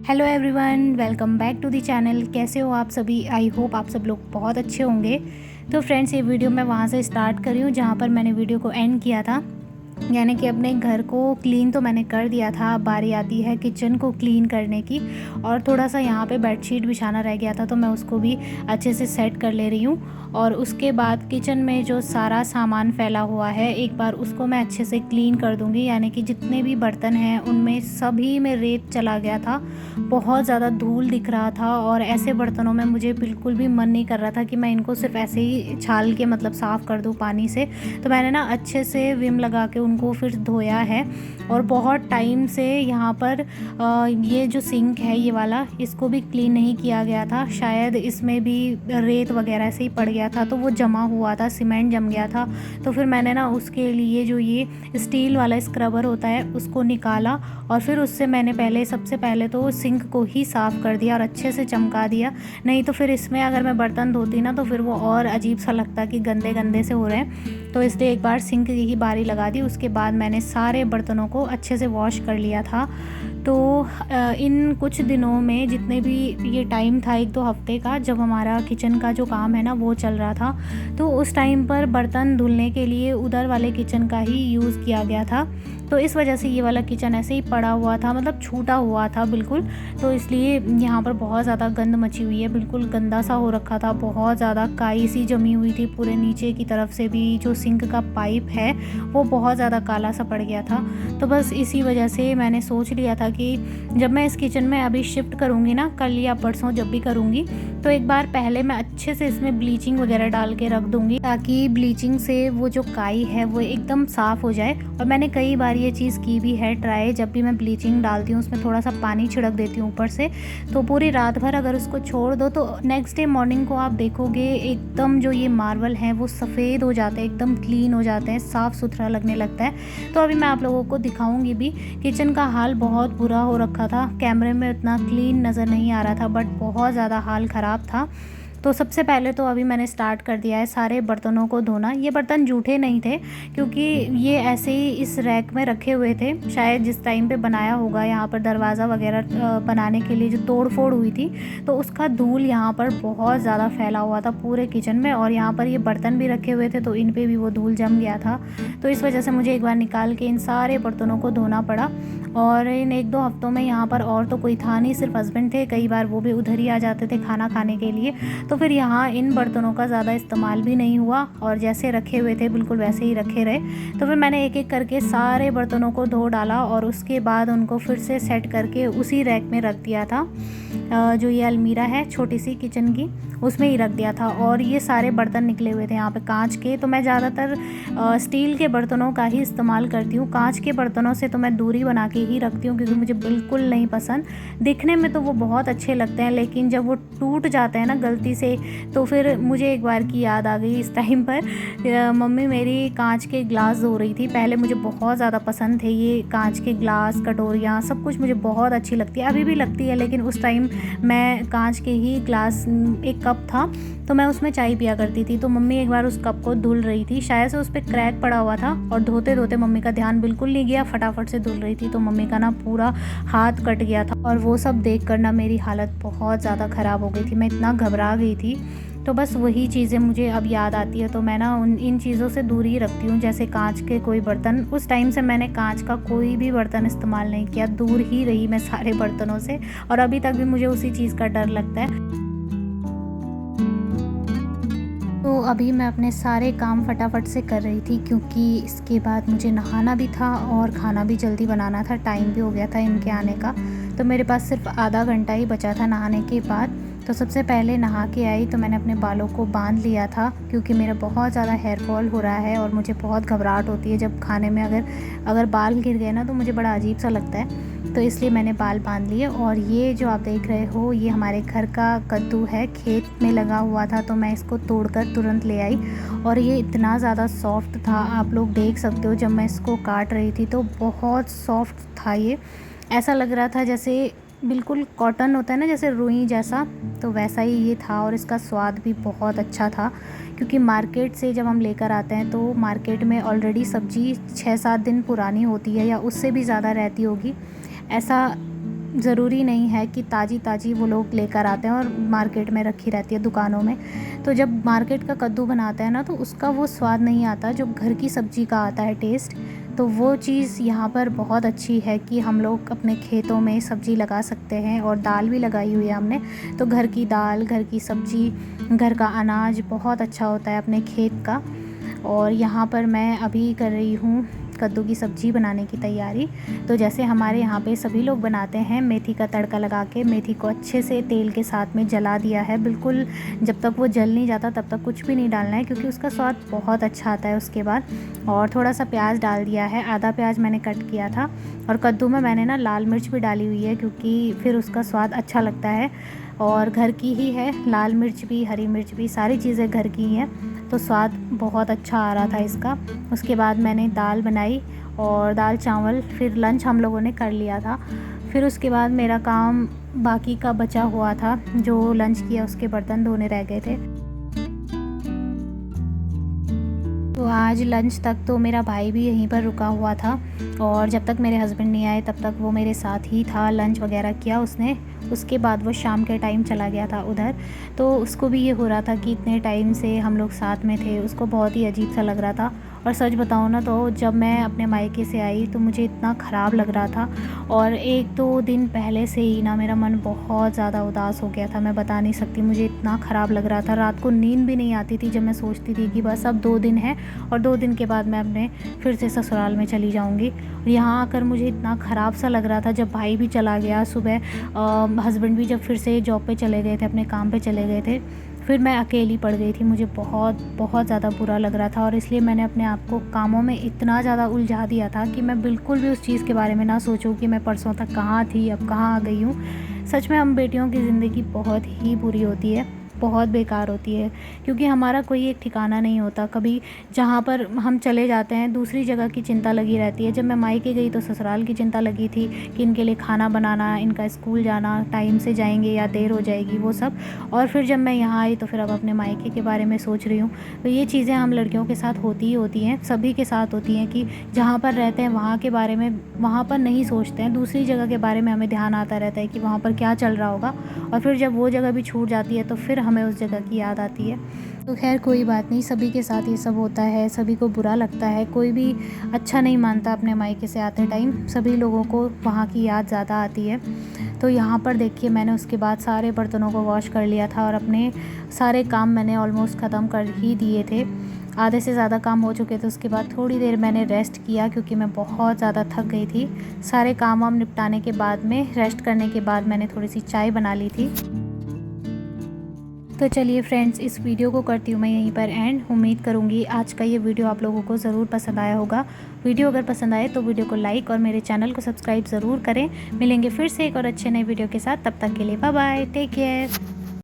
Hello everyone, welcome back to the channel. कैसे हो आप सभी? आई होप आप सब लोग बहुत अच्छे होंगे। तो फ्रेंड्स, ये वीडियो मैं वहाँ से स्टार्ट कर रही हूँ जहाँ पर मैंने वीडियो को एंड किया था। यानी कि अपने घर को क्लीन तो मैंने कर दिया था, अब बारी आती है किचन को क्लीन करने की। और थोड़ा सा यहाँ पे बेडशीट बिछाना रह गया था, तो मैं उसको भी अच्छे से सेट कर ले रही हूँ। और उसके बाद किचन में जो सारा सामान फैला हुआ है, एक बार उसको मैं अच्छे से क्लीन कर दूँगी। यानी कि जितने भी बर्तन हैं उनमें सभी में रेत चला गया था, बहुत ज़्यादा धूल दिख रहा था। और ऐसे बर्तनों में मुझे बिल्कुल भी मन नहीं कर रहा था कि मैं इनको सिर्फ ऐसे ही छाल के मतलब साफ़ कर दूँ पानी से। तो मैंने ना अच्छे से विम लगा के उनको फिर धोया है। और बहुत टाइम से यहाँ पर ये जो सिंक है ये वाला, इसको भी क्लीन नहीं किया गया था। शायद इसमें भी रेत वगैरह से ही पड़ गया था, तो वो जमा हुआ था, सीमेंट जम गया था। तो फिर मैंने ना उसके लिए जो ये स्टील वाला स्क्रबर होता है उसको निकाला, और फिर उससे मैंने सबसे पहले तो सिंक को ही साफ़ कर दिया और अच्छे से चमका दिया। नहीं तो फिर इसमें अगर मैं बर्तन धोती ना, तो फिर वो और अजीब सा लगता कि गंदे गंदे से हो रहे हैं। तो इसलिए एक बार सिंक की ही बारी लगा दी। उसके बाद मैंने सारे बर्तनों को अच्छे से वॉश कर लिया था। तो इन कुछ दिनों में जितने भी ये टाइम था, 1-2 हफ्ते का, जब हमारा किचन का जो काम है ना वो चल रहा था, तो उस टाइम पर बर्तन धुलने के लिए उधर वाले किचन का ही यूज़ किया गया था। तो इस वजह से ये वाला किचन ऐसे ही पड़ा हुआ था, मतलब छूटा हुआ था बिल्कुल। तो इसलिए यहाँ पर बहुत ज़्यादा गंद मची हुई है, बिल्कुल गंदा सा हो रखा था। बहुत ज़्यादा काई सी जमी हुई थी पूरे नीचे की तरफ से भी। जो सिंक का पाइप है वो बहुत ज़्यादा काला सा पड़ गया था। तो बस इसी वजह से मैंने सोच लिया था कि जब मैं इस किचन में अभी शिफ्ट करूँगी ना, कल या परसों जब भी करूँगी, तो एक बार पहले मैं अच्छे से इसमें ब्लीचिंग वगैरह डाल के रख दूँगी, ताकि ब्लीचिंग से वो जो काई है वो एकदम साफ़ हो जाए। और मैंने कई बार ये चीज़ की भी है ट्राई। जब भी मैं ब्लीचिंग डालती हूँ उसमें थोड़ा सा पानी छिड़क देती हूँ ऊपर से, तो पूरी रात भर अगर उसको छोड़ दो तो नेक्स्ट डे मॉर्निंग को आप देखोगे एकदम जो ये मार्बल हैं वो सफ़ेद हो जाते हैं, एकदम क्लीन हो जाते हैं, साफ़ सुथरा लगने लगता है। तो अभी मैं आप लोगों को दिखाऊंगी भी। किचन का हाल बहुत बुरा हो रखा था, कैमरे में उतना क्लीन नज़र नहीं आ रहा था, बट बहुत ज़्यादा हाल ख़राब था। तो सबसे पहले तो अभी मैंने स्टार्ट कर दिया है सारे बर्तनों को धोना। ये बर्तन जूठे नहीं थे, क्योंकि ये ऐसे ही इस रैक में रखे हुए थे। शायद जिस टाइम पे बनाया होगा यहाँ पर दरवाज़ा वगैरह बनाने के लिए जो तोड़ फोड़ हुई थी, तो उसका धूल यहाँ पर बहुत ज़्यादा फैला हुआ था पूरे किचन में। और यहाँ पर ये बर्तन भी रखे हुए थे, तो इन पर भी वो धूल जम गया था। तो इस वजह से मुझे एक बार निकाल के इन सारे बर्तनों को धोना पड़ा। और इन 1-2 हफ्तों में यहाँ पर और तो कोई था नहीं, सिर्फ हस्बैंड थे। कई बार वो भी उधर ही आ जाते थे खाना खाने के लिए। तो फिर यहाँ इन बर्तनों का ज़्यादा इस्तेमाल भी नहीं हुआ, और जैसे रखे हुए थे बिल्कुल वैसे ही रखे रहे। तो फिर मैंने एक एक करके सारे बर्तनों को धो डाला, और उसके बाद उनको फिर से सेट करके उसी रैक में रख दिया था। जो ये अलमीरा है छोटी सी किचन की, उसमें ही रख दिया था। और ये सारे बर्तन निकले हुए थे यहाँ पे कांच के। तो मैं ज़्यादातर स्टील के बर्तनों का ही इस्तेमाल करती हूँ। कांच के बर्तनों से तो मैं दूरी बना के ही रखती हूँ, क्योंकि मुझे बिल्कुल नहीं पसंद। दिखने में तो वो बहुत अच्छे लगते हैं, लेकिन जब वो टूट जाते हैं ना गलती से, तो फिर मुझे एक बार की याद आ गई। इस टाइम पर मम्मी मेरी कांच के ग्लास धो रही थी। पहले मुझे बहुत ज़्यादा पसंद थे ये कांच के ग्लास, कटोरियाँ, सब कुछ मुझे बहुत अच्छी लगती है, अभी भी लगती है। लेकिन उस टाइम मैं कांच के ही ग्लास, एक कप था तो मैं उसमें चाय पिया करती थी। तो मम्मी एक बार उस कप को धुल रही थी, शायद से उस पर क्रैक पड़ा हुआ था, और धोते धोते मम्मी का ध्यान बिल्कुल नहीं गया, फटाफट से धुल रही थी। तो मम्मी का ना पूरा हाथ कट गया था, और वो सब देख कर ना मेरी हालत बहुत ज़्यादा ख़राब हो गई थी। मैं इतना घबरा गई थी। तो बस वही चीज़ें मुझे अब याद आती है, तो मैं ना इन चीज़ों से दूर ही रखती हूँ। जैसे कांच के कोई बर्तन, उस टाइम से मैंने कांच का कोई भी बर्तन इस्तेमाल नहीं किया, दूर ही रही मैं सारे बर्तनों से। और अभी तक भी मुझे उसी चीज़ का डर लगता है। तो अभी मैं अपने सारे काम फटाफट से कर रही थी, क्योंकि इसके बाद मुझे नहाना भी था और खाना भी जल्दी बनाना था। टाइम भी हो गया था इनके आने का। तो मेरे पास सिर्फ आधा घंटा ही बचा था नहाने के बाद। तो सबसे पहले नहा के आई तो मैंने अपने बालों को बांध लिया था, क्योंकि मेरा बहुत ज़्यादा हेयर फॉल हो रहा है, और मुझे बहुत घबराहट होती है जब खाने में अगर बाल गिर गए ना, तो मुझे बड़ा अजीब सा लगता है। तो इसलिए मैंने बाल बांध लिए। और ये जो आप देख रहे हो, ये हमारे घर का कद्दू है, खेत में लगा हुआ था, तो मैं इसको तोड़कर तुरंत ले आई। और ये इतना ज़्यादा सॉफ्ट था, आप लोग देख सकते हो। जब मैं इसको काट रही थी तो बहुत सॉफ्ट था ये, ऐसा लग रहा था जैसे बिल्कुल कॉटन होता है ना, जैसे रुई जैसा, तो वैसा ही ये था। और इसका स्वाद भी बहुत अच्छा था, क्योंकि मार्केट से जब हम लेकर आते हैं तो मार्केट में ऑलरेडी सब्ज़ी 6-7 दिन पुरानी होती है, या उससे भी ज़्यादा रहती होगी, ऐसा ज़रूरी नहीं है कि ताज़ी वो लोग लेकर आते हैं और मार्केट में रखी रहती है दुकानों में। तो जब मार्केट का कद्दू बनाते हैं ना, तो उसका वो स्वाद नहीं आता जो घर की सब्ज़ी का आता है टेस्ट। तो वो चीज़ यहाँ पर बहुत अच्छी है कि हम लोग अपने खेतों में सब्ज़ी लगा सकते हैं, और दाल भी लगाई हुई है हमने। तो घर की दाल, घर की सब्ज़ी, घर का अनाज बहुत अच्छा होता है अपने खेत का। और यहाँ पर मैं अभी कर रही हूँ कद्दू की सब्ज़ी बनाने की तैयारी। तो जैसे हमारे यहाँ पे सभी लोग बनाते हैं, मेथी का तड़का लगा के मेथी को अच्छे से तेल के साथ में जला दिया है बिल्कुल। जब तक वो जल नहीं जाता तब तक कुछ भी नहीं डालना है, क्योंकि उसका स्वाद बहुत अच्छा आता है उसके बाद। और थोड़ा सा प्याज डाल दिया है, आधा प्याज मैंने कट किया था। और कद्दू में मैंने ना लाल मिर्च भी डाली हुई है, क्योंकि फिर उसका स्वाद अच्छा लगता है। और घर की ही है, लाल मिर्च भी, हरी मिर्च भी, सारी चीज़ें घर की ही हैं। तो स्वाद बहुत अच्छा आ रहा था इसका। उसके बाद मैंने दाल बनाई और दाल चावल, फिर लंच हम लोगों ने कर लिया था। फिर उसके बाद मेरा काम बाकी का बचा हुआ था, जो लंच किया उसके बर्तन धोने रह गए थे। तो आज लंच तक तो मेरा भाई भी यहीं पर रुका हुआ था, और जब तक मेरे हस्बैंड नहीं आए तब तक वो मेरे साथ ही था। लंच वगैरह किया उसने, उसके बाद वो शाम के टाइम चला गया था उधर। तो उसको भी ये हो रहा था कि इतने टाइम से हम लोग साथ में थे, उसको बहुत ही अजीब सा लग रहा था। और सच बताऊँ ना, तो जब मैं अपने मायके से आई तो मुझे इतना ख़राब लग रहा था। और 1-2 दिन पहले से ही ना मेरा मन बहुत ज़्यादा उदास हो गया था, मैं बता नहीं सकती। मुझे इतना ख़राब लग रहा था, रात को नींद भी नहीं आती थी जब मैं सोचती थी कि बस अब 2 दिन है और 2 दिन के बाद मैं अपने फिर से ससुराल में चली जाऊंगी। और यहाँ आकर मुझे इतना ख़राब सा लग रहा था। जब भाई भी चला गया सुबह, हस्बैंड भी जब फिर से जॉब पे चले गए थे, अपने काम पे चले गए थे, फिर मैं अकेली पड़ गई थी। मुझे बहुत बहुत ज़्यादा बुरा लग रहा था, और इसलिए मैंने अपने आप को कामों में इतना ज़्यादा उलझा दिया था कि मैं बिल्कुल भी उस चीज़ के बारे में ना सोचूं कि मैं परसों तक कहाँ थी, अब कहाँ आ गई हूँ। सच में हम बेटियों की ज़िंदगी बहुत ही बुरी होती है, बहुत बेकार होती है, क्योंकि हमारा कोई एक ठिकाना नहीं होता। कभी जहाँ पर हम चले जाते हैं दूसरी जगह की चिंता लगी रहती है। जब मैं मायके गई तो ससुराल की चिंता लगी थी कि इनके लिए खाना बनाना, इनका स्कूल जाना, टाइम से जाएंगे या देर हो जाएगी, वो सब। और फिर जब मैं यहाँ आई तो फिर अब अपने मायके के बारे में सोच रही हूँ। तो ये चीज़ें हम लड़कियों के साथ होती ही होती हैं, सभी के साथ होती हैं, कि जहाँ पर रहते हैं वहाँ के बारे में वहाँ पर नहीं सोचते हैं, दूसरी जगह के बारे में हमें ध्यान आता रहता है कि वहाँ पर क्या चल रहा होगा। और फिर जब वो जगह भी छूट जाती है तो फिर हमें उस जगह की याद आती है। तो खैर कोई बात नहीं, सभी के साथ ये सब होता है, सभी को बुरा लगता है, कोई भी अच्छा नहीं मानता अपने मायके से आते टाइम। सभी लोगों को वहाँ की याद ज़्यादा आती है। तो यहाँ पर देखिए, मैंने उसके बाद सारे बर्तनों को वॉश कर लिया था, और अपने सारे काम मैंने ऑलमोस्ट ख़त्म कर ही दिए थे। आधे से ज़्यादा काम हो चुके थे। उसके बाद थोड़ी देर मैंने रेस्ट किया, क्योंकि मैं बहुत ज़्यादा थक गई थी। सारे काम वाम निपटाने के बाद में, रेस्ट करने के बाद, मैंने थोड़ी सी चाय बना ली थी। तो चलिए फ्रेंड्स, इस वीडियो को करती हूँ मैं यहीं पर एंड। उम्मीद करूँगी आज का ये वीडियो आप लोगों को ज़रूर पसंद आया होगा। वीडियो अगर पसंद आए तो वीडियो को लाइक और मेरे चैनल को सब्सक्राइब ज़रूर करें। मिलेंगे फिर से एक और अच्छे नए वीडियो के साथ, तब तक के लिए बाय बाय, टेक केयर।